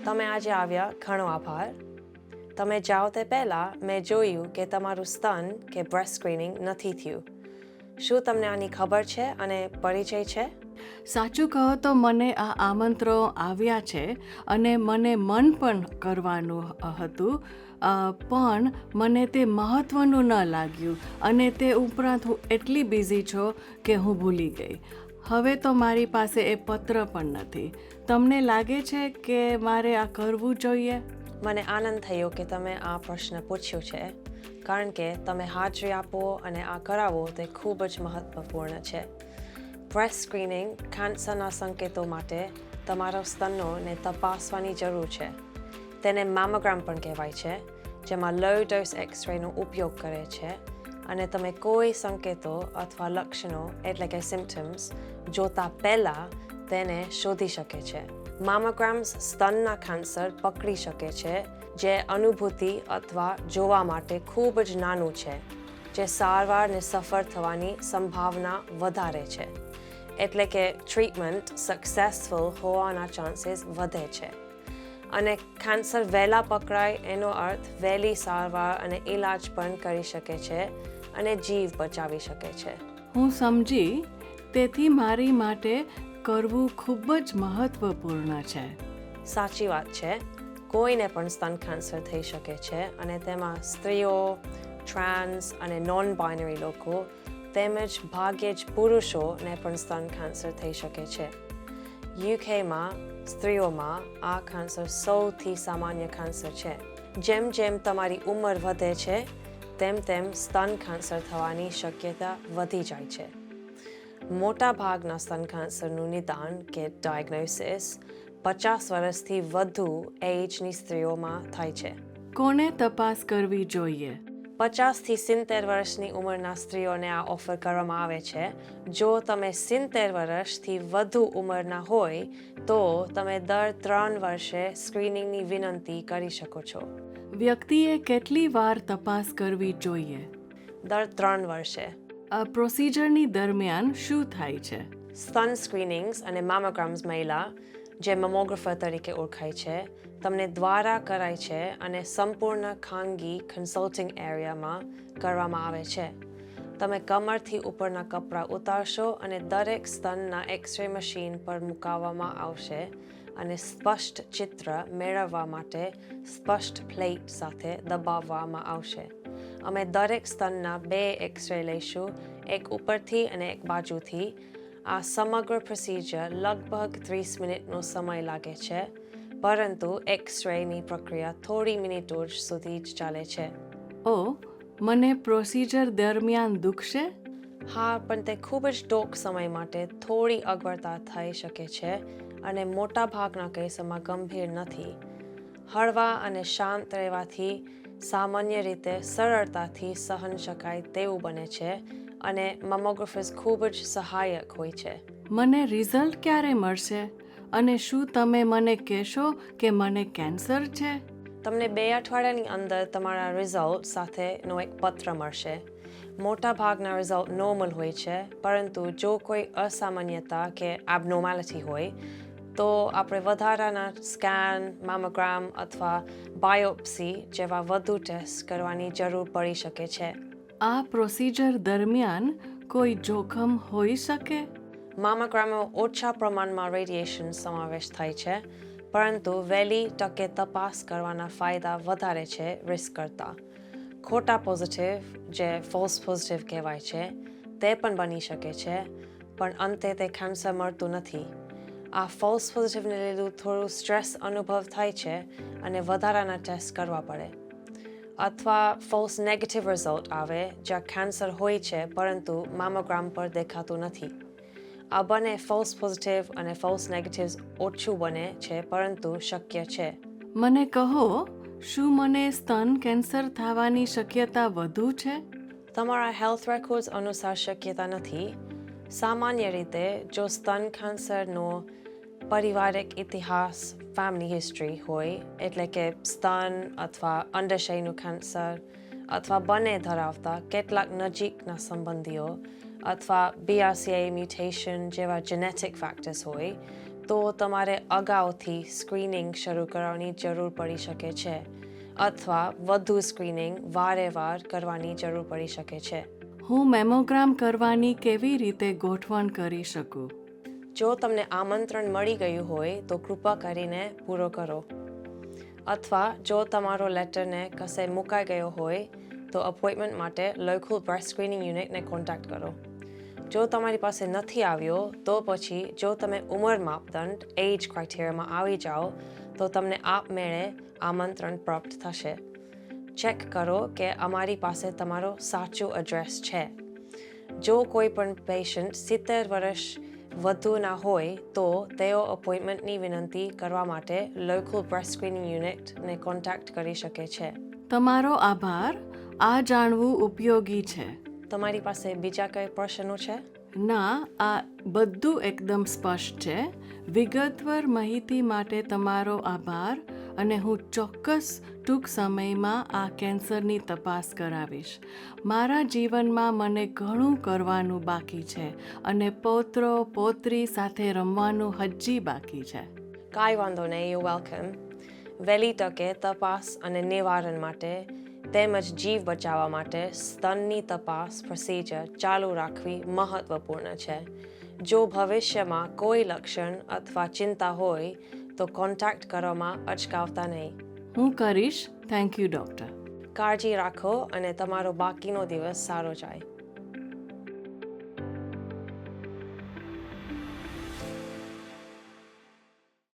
તમે આજે આવ્યા ઘણો આભાર. તમે જાઓ તે પહેલાં મેં જોયું કે તમારું સ્તન કે બ્રેસ્ટ સ્ક્રીનિંગ નથી થયું. શું તમને આની ખબર છે અને પરિચય છે? સાચું કહો તો મને આ આમંત્રણો આવ્યા છે અને મને મન પણ કરવાનું હતું, પણ મને તે મહત્ત્વનું ન લાગ્યું અને તે ઉપરાંત હું એટલી બિઝી છું કે હું ભૂલી ગઈ. હવે તો મારી પાસે એ પત્ર પણ નથી. તમને લાગે છે કે મારે આ કરવું જોઈએ? મને આનંદ થયો કે તમે આ પ્રશ્ન પૂછ્યો છે, કારણ કે તમે હાજરી આપો અને આ કરાવો તે ખૂબ જ મહત્વપૂર્ણ છે. બ્રેસ્ટ સ્ક્રીનિંગ કેન્સરના સંકેતો માટે તમારા સ્તનોને તપાસવાની જરૂર છે. તેને મેમોગ્રામ પણ કહેવાય છે, જેમાં લો ડોઝ એક્સ-રેનો ઉપયોગ કરે છે અને તમે કોઈ સંકેતો અથવા લક્ષણો એટલે કે સિમ્પટમ્સ જોતા પહેલાં તેને શોધી શકે છે. મેમોગ્રામ્સ સ્તનના કેન્સર પકડી શકે છે, જે અનુભૂતિ અથવા જોવા માટે ખૂબ જ નાનું છે, જે સારવારને સફળ થવાની સંભાવના વધારે છે. એટલે કે ટ્રીટમેન્ટ સક્સેસફુલ હોવાના ચાન્સીસ વધે છે. અને કેન્સર વહેલા પકડાય એનો અર્થ વહેલી સારવાર અને ઈલાજ પણ કરી શકે છે અને જીવ બચાવી શકે છે. હું સમજી. તેથી મારી માટે કરવું ખૂબ જ મહત્વપૂર્ણ છે. સાચી વાત છે. કોઈને પણ સ્તન કેન્સર થઈ શકે છે અને તેમાં સ્ત્રીઓ, ટ્રાન્સ અને નોન બાઇનરી લોકો તેમજ ભાગ્યે જ પુરુષોને પણ સ્તન કેન્સર થઈ શકે છે. યુકેમાં સ્ત્રીઓમાં આ કેન્સર સૌથી સામાન્ય કેન્સર છે. જેમ જેમ તમારી ઉંમર વધે છે, તેમ તેમ સ્તન કેન્સર થવાની શક્યતા વધી જાય છે. મોટા ભાગના સ્તન કેન્સરનું નિદાન કે ડાયગ્નોસિસ 50 વર્ષથી વધુ એજની સ્ત્રીઓમાં થાય છે. કોને તપાસ કરવી જોઈએ? 50 થી 70 વર્ષની ઉંમરના સ્ત્રીઓને આ ઓફર કરવામાં આવે છે. જો તમે 70 વર્ષથી વધુ ઉંમરના હોય તો તમે દર 3 વર્ષે સ્ક્રીનિંગની વિનંતી કરી શકો છો. વ્યક્તિએ કેટલી વાર તપાસ કરવી જોઈએ? દર 3 વર્ષે. આ પ્રોસિજરની દરમિયાન શું થાય છે? સ્તન સ્ક્રીનિંગ્સ અને મેમોગ્રામ્સ મહિલા, જે મેમોગ્રાફર તરીકે ઓળખાય છે, તમને દ્વારા કરાય છે અને સંપૂર્ણ ખાનગી કન્સલ્ટિંગ એરિયામાં કરવામાં આવે છે. તમે કમરથી ઉપરના કપડાં ઉતારશો અને દરેક સ્તનના એક્સ-રે મશીન પર મૂકવામાં આવશે અને સ્પષ્ટ ચિત્ર મેળવવા માટે સ્પષ્ટ પ્લેટ સાથે દબાવવામાં આવશે. અમે દરેક સ્તનના 2 એક્સ-રે લઈશું, એક ઉપરથી અને એક બાજુથી. આ સમગ્ર પ્રોસિજર લગભગ 30 મિનિટનો સમય લાગે છે, પરંતુ એક્સ-રેની પ્રક્રિયા થોડી મિનિટો સુધી જ ચાલે છે. મને પ્રોસિજર દરમિયાન દુખશે? હા, પણ તે ખૂબ જ ટૂંક સમય માટે થોડી અગવડતા થઈ શકે છે અને મોટા ભાગના કેસોમાં ગંભીર નથી. હળવા અને શાંત રહેવાથી સામાન્ય રીતે સરળતાથી સહન શકાય તેવું બને છે અને મેમોગ્રાફર્સ ખૂબ જ સહાયક હોય છે. મને રિઝલ્ટ ક્યારે મળશે? અને શું તમે મને કહેશો કે મને કેન્સર છે? તમને 2 અઠવાડિયાની અંદર તમારા રિઝલ્ટ સાથેનો એક પત્ર મળશે. મોટા ભાગના રિઝલ્ટ નોર્મલ હોય છે, પરંતુ જો કોઈ અસામાન્યતા કે એબનોર્માલિટી હોય તો આપણે વધારાના સ્કેન, મેમોગ્રામ અથવા બાયોપ્સી જેવા વધુ ટેસ્ટ કરવાની જરૂર પડી શકે છે. આ પ્રોસિજર દરમિયાન કોઈ જોખમ હોઈ શકે? મેમોગ્રામમાં ઓછા પ્રમાણમાં રેડિયેશન સમાવેશ થાય છે, પરંતુ વહેલી તકે તપાસ કરવાના ફાયદા વધારે છે રિસ્ક કરતાં. ખોટા પોઝિટિવ, જે ફોલ્સ પોઝિટિવ કહેવાય છે, તે પણ બની શકે છે, પણ અંતે તે કેન્સર મળતું નથી. આ ફોલ્સ પોઝિટિવને લીધે થોડું સ્ટ્રેસ અનુભવ થાય છે અને વધારાના ટેસ્ટ કરવા પડે. અથવા ફોલ્સ નેગેટિવ રિઝલ્ટ આવે જ્યાં કેન્સર હોય છે પરંતુ મેમોગ્રામ પર દેખાતું નથી. આ બંને ફોલ્સ પોઝિટિવ અને ફોલ્સ નેગેટિવ્સ ઓછું બને છે, પરંતુ શક્ય છે. મને કહો, શું મને સ્તન કેન્સર થવાની શક્યતા વધુ છે? તમારા હેલ્થ રેકોર્ડ્સ અનુસાર શક્યતા નથી. સામાન્ય રીતે જો સ્તન કેન્સરનો પારિવારિક ઇતિહાસ, ફેમિલી હિસ્ટ્રી હોય, એટલે કે સ્તન અથવા અંડાશયનું કેન્સર અથવા બંને ધરાવતા કેટલાક નજીકના સંબંધીઓ અથવા BRCA મ્યુટેશન જેવા જેનેટિક ફેક્ટર્સ હોય, તો તમારે અગાઉથી સ્ક્રીનિંગ શરૂ કરવાની જરૂર પડી શકે છે અથવા વધુ સ્ક્રીનિંગ વારે વાર કરવાની જરૂર પડી શકે છે. હું મેમોગ્રામ કરવાની કેવી રીતે ગોઠવણ કરી શકું? જો તમને આમંત્રણ મળી ગયું હોય તો કૃપા કરીને પૂરો કરો. અથવા જો તમારો લેટરને કશે મુકાઈ ગયો હોય તો અપોઇન્ટમેન્ટ માટે લોકલ બ્રેસ્ટ સ્ક્રીનિંગ યુનિટને કોન્ટેક્ટ કરો. જો તમારી પાસે નથી આવ્યો તો પછી જો તમે ઉંમર માપદંડ એજ ક્રાઇટેરિયામાં આવી જાઓ તો તમને આપમેળે આમંત્રણ પ્રાપ્ત થશે. ચેક કરો કે અમારી પાસે તમારો સાચું એડ્રેસ છે. જો કોઈ પણ પેશન્ટ 70 વર્ષ વધુના હોય તો તેઓ અપોઇન્ટમેન્ટની વિનંતી કરવા માટે લોકલ બ્રેસ્ટ સ્ક્રીનિંગ યુનિટને કોન્ટેક્ટ કરી શકે છે. તમારો આભાર. આ જાણવું ઉપયોગી છે. તમારી પાસે બીજા કઈ પ્રશ્નો છે? ના, આ બધું એકદમ સ્પષ્ટ છે. વિગતવાર માહિતી માટે તમારો આભાર અને હું ચોક્કસ ટૂંક સમયમાં આ કેન્સરની તપાસ કરાવીશ. મારા જીવનમાં મને ઘણું કરવાનું બાકી છે અને પૌત્રો પૌત્રી સાથે રમવાનું હજી બાકી છે. કાંઈ વાંધો નહીં, યુ વેલકમ. વહેલી તકે તપાસ અને નિવારણ માટે તેમજ જીવ બચાવવા માટે સ્તનની તપાસ પ્રોસિજર ચાલુ રાખવી મહત્વપૂર્ણ છે. જો ભવિષ્યમાં કોઈ લક્ષણ અથવા ચિંતા હોય તો કોન્ટેક્ટ કરવામાં અચકાવતા નહીં. હું કરીશ. Thank you doctor. કાળજી રાખો અને તમારો બાકીનો દિવસ સારો જાય.